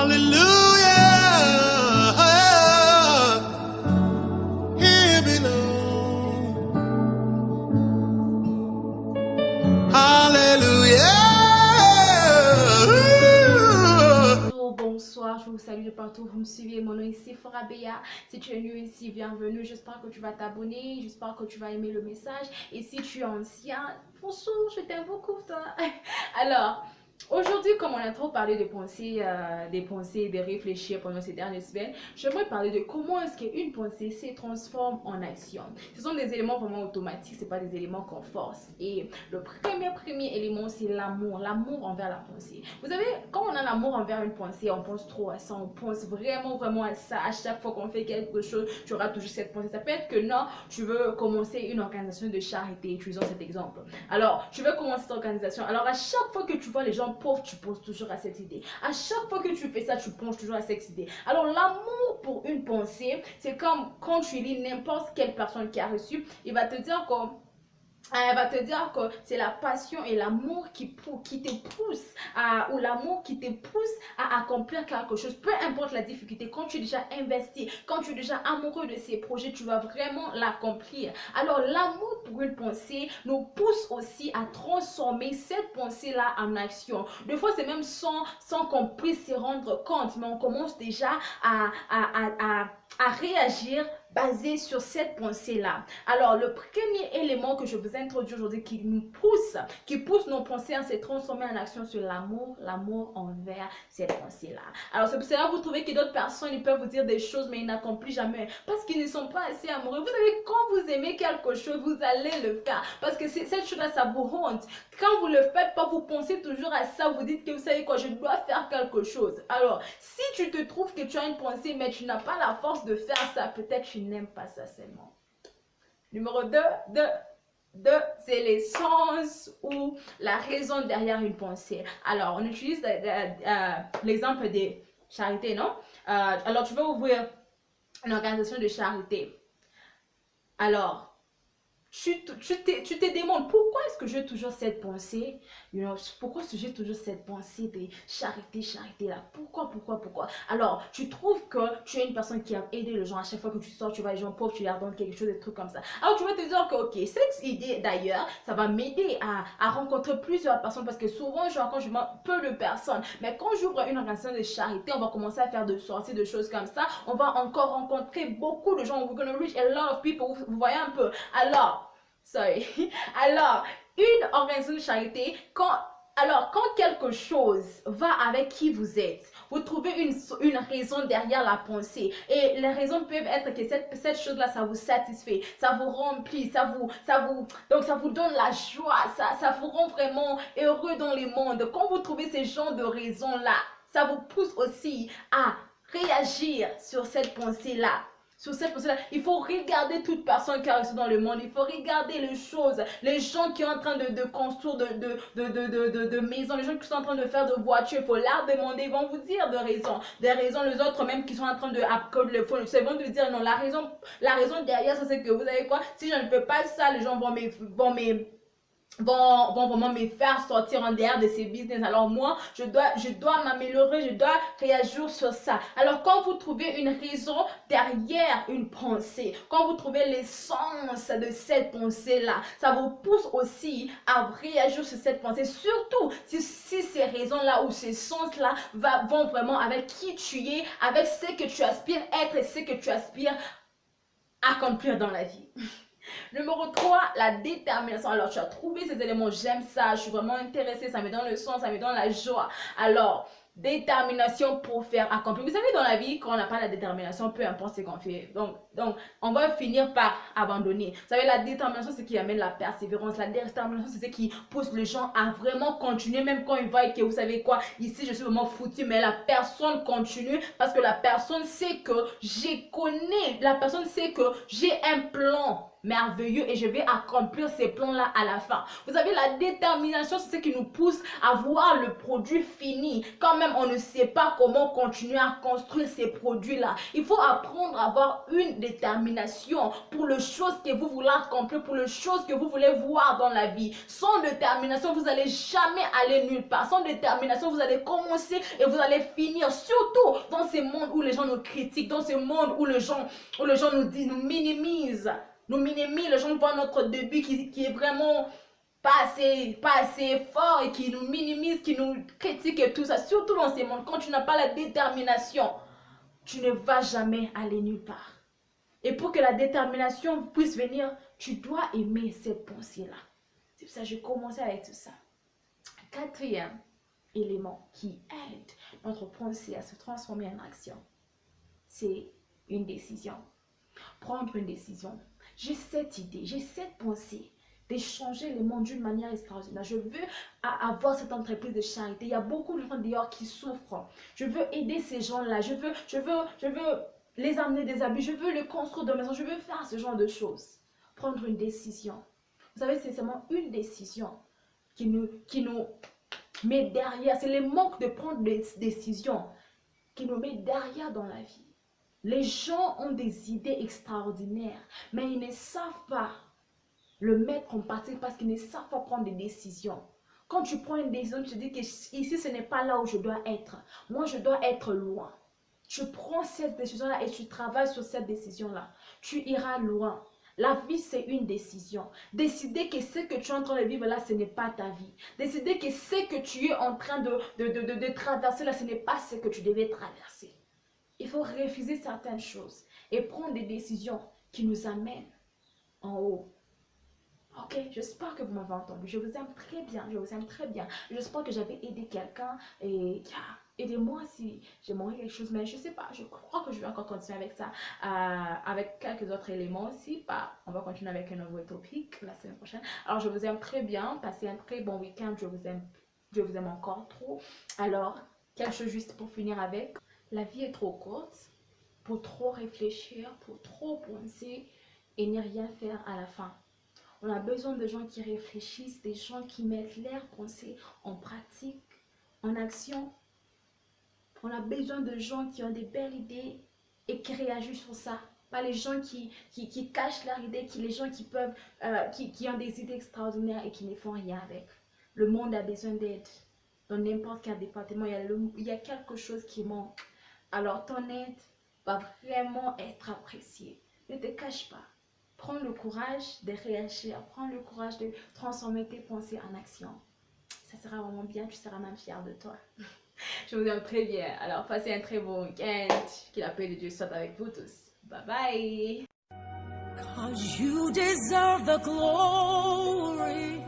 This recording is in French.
Here below. Hallelujah. Bonsoir, je vous salue de partout, vous me suivez, mon nom est Sephora Béa. Si tu es new ici, bienvenue, j'espère que tu vas t'abonner, j'espère que tu vas aimer le message. Et si tu es ancien, bonjour, je t'aime beaucoup toi. Alors, aujourd'hui, comme on a trop parlé de pensées, de réfléchir pendant ces dernières semaines, j'aimerais parler de comment est-ce qu'une pensée se transforme en action. Ce sont des éléments vraiment automatiques, ce pas des éléments qu'on force. Et le premier élément, c'est l'amour envers la pensée. Vous savez, quand on a l'amour envers une pensée, on pense trop à ça, on pense vraiment à ça. À chaque fois qu'on fait quelque chose, tu auras toujours cette pensée. Ça peut être que non, tu veux commencer une organisation de charité, utilisons cet exemple. Alors, tu veux commencer cette organisation. Alors, à chaque fois que tu vois les gens pauvres, tu penses toujours à cette idée. À chaque fois que tu fais ça, tu penses toujours à cette idée. Alors, l'amour pour une pensée, c'est comme quand tu lis n'importe quelle personne qui a reçu, il va te dire comme... Elle va te dire que c'est la passion et l'amour qui te pousse ou l'amour qui te pousse à accomplir quelque chose. Peu importe la difficulté, quand tu es déjà investi, quand tu es déjà amoureux de ces projets, tu vas vraiment l'accomplir. Alors l'amour pour une pensée nous pousse aussi à transformer cette pensée-là en action. Des fois, c'est même sans qu'on puisse se rendre compte, mais on commence déjà à réagir basé sur cette pensée-là. Alors, le premier élément que je vous introduis aujourd'hui qui pousse nos pensées à se transformer en action sur l'amour envers cette pensée-là. Alors, c'est pour cela que vous trouvez que d'autres personnes, ils peuvent vous dire des choses, mais ils n'accomplissent jamais parce qu'ils ne sont pas assez amoureux. Vous savez, quand vous aimez quelque chose, vous allez le faire parce que cette chose-là, ça vous hante. Quand vous le faites pas, vous pensez toujours à ça, vous dites que vous savez quoi, je dois faire quelque chose. Alors, si tu te trouves que tu as une pensée, mais tu n'as pas la force de faire ça, peut-être tu n'aimes pas ça seulement. Numéro 2, c'est l'essence ou la raison derrière une pensée. Alors, on utilise l'exemple des charités, non? Alors, tu veux ouvrir une organisation de charité. Alors, tu te demandes pourquoi est-ce que j'ai toujours cette pensée, pourquoi est-ce que j'ai toujours cette pensée de charité là, pourquoi. Alors tu trouves que tu es une personne qui a aidé les gens. À chaque fois que tu sors, tu vois les gens pauvres, tu leur donnes quelque chose, des trucs comme ça. Alors tu vas te dire que ok, cette idée d'ailleurs, ça va m'aider à rencontrer plusieurs personnes, parce que souvent je rencontre peu de personnes, mais quand j'ouvre une organisation de charité, on va commencer à faire de sorties, de choses comme ça, on va encore rencontrer beaucoup de gens, we're gonna reach a lot of people, vous voyez un peu. Alors, une organisation de charité, quand quelque chose va avec qui vous êtes, vous trouvez une raison derrière la pensée. Et les raisons peuvent être que cette chose-là, ça vous satisfait, ça vous remplit, donc ça vous donne la joie, ça vous rend vraiment heureux dans le monde. Quand vous trouvez ces genres de raisons-là, ça vous pousse aussi à réagir sur cette pensée-là. Il faut regarder toute personne qui a reçu dans le monde. Il faut regarder les choses, les gens qui sont en train de construire de maisons, les gens qui sont en train de faire de voitures. Il faut leur demander, ils vont vous dire des raisons. Les autres même qui sont en train de upcode le phone, ils vont te dire non, la raison derrière ça, c'est que vous savez quoi, si je ne fais pas ça, les gens vont vraiment me faire sortir en dehors de ces business. Alors moi, je dois m'améliorer, je dois réagir sur ça. Alors quand vous trouvez une raison derrière une pensée, quand vous trouvez l'essence de cette pensée-là, ça vous pousse aussi à réagir sur cette pensée. Surtout si ces raisons-là ou ces sens-là vont vraiment avec qui tu es, avec ce que tu aspires être et ce que tu aspires accomplir dans la vie. Numéro 3, la détermination. Alors, tu as trouvé ces éléments, j'aime ça, je suis vraiment intéressée, ça me donne le sens, ça me donne la joie. Alors, détermination pour faire accomplir. Vous savez, dans la vie, quand on n'a pas la détermination, peu importe ce qu'on fait, donc on va finir par abandonner. Vous savez, la détermination, c'est ce qui amène la persévérance. La détermination, c'est ce qui pousse les gens à vraiment continuer, même quand ils voient que, vous savez quoi, ici, je suis vraiment foutu, mais la personne continue parce que la personne sait que la personne sait que j'ai un plan merveilleux et je vais accomplir ces plans-là à la fin. Vous savez, la détermination, c'est ce qui nous pousse à voir le produit fini. Quand même, on ne sait pas comment continuer à construire ces produits-là. Il faut apprendre à avoir une détermination pour les choses que vous voulez accomplir, pour les choses que vous voulez voir dans la vie. Sans détermination, vous n'allez jamais aller nulle part. Sans détermination, vous allez commencer et vous allez finir. Surtout dans ces mondes où les gens nous critiquent, dans ce monde où les gens nous disent, nous minimisent. Les gens voient notre début qui est vraiment pas assez fort et qui nous minimise, qui nous critique et tout ça. Surtout dans ces mondes, quand tu n'as pas la détermination, tu ne vas jamais aller nulle part. Et pour que la détermination puisse venir, tu dois aimer cette pensée-là. C'est pour ça que je commençais avec tout ça. Quatrième élément qui aide notre pensée à se transformer en action, c'est une décision. Prendre une décision. J'ai cette idée, j'ai cette pensée d'échanger le monde d'une manière extraordinaire. Je veux avoir cette entreprise de charité. Il y a beaucoup de gens dehors qui souffrent. Je veux aider ces gens-là. Je veux les amener des habits. Je veux les construire de maison. Je veux faire ce genre de choses. Prendre une décision. Vous savez, c'est seulement une décision qui nous met derrière. C'est le manque de prendre des décisions qui nous met derrière dans la vie. Les gens ont des idées extraordinaires, mais ils ne savent pas le mettre en pratique parce qu'ils ne savent pas prendre des décisions. Quand tu prends une décision, tu te dis que ici, ce n'est pas là où je dois être. Moi, je dois être loin. Tu prends cette décision-là et tu travailles sur cette décision-là. Tu iras loin. La vie, c'est une décision. Décider que ce que tu es en train de vivre là, ce n'est pas ta vie. Décider que ce que tu es en train de traverser là, ce n'est pas ce que tu devais traverser. Il faut refuser certaines choses et prendre des décisions qui nous amènent en haut. Ok, j'espère que vous m'avez entendu. Je vous aime très bien, je vous aime très bien. J'espère que j'avais aidé quelqu'un et aidez-moi si j'ai manqué quelque chose, mais je ne sais pas, je crois que je vais encore continuer avec ça, avec quelques autres éléments aussi. On va continuer avec un nouveau topic la semaine prochaine. Alors, je vous aime très bien, passez un très bon week-end, je vous aime encore trop. Alors, quelque chose juste pour finir avec. La vie est trop courte pour trop réfléchir, pour trop penser et n'y rien faire à la fin. On a besoin de gens qui réfléchissent, des gens qui mettent leurs pensées en pratique, en action. On a besoin de gens qui ont des belles idées et qui réagissent sur ça. Pas les gens qui cachent leurs idées, les gens qui ont des idées extraordinaires et qui ne font rien avec. Le monde a besoin d'aide. Dans n'importe quel département, il y a quelque chose qui manque. Alors ton aide va vraiment être appréciée. Ne te cache pas. Prends le courage de réagir. Prends le courage de transformer tes pensées en action. Ça sera vraiment bien. Tu seras même fier de toi. Je vous aime très bien. Alors passez un très bon week-end. Que la paix de Dieu soit avec vous tous. Bye bye. 'Cause you deserve the glory.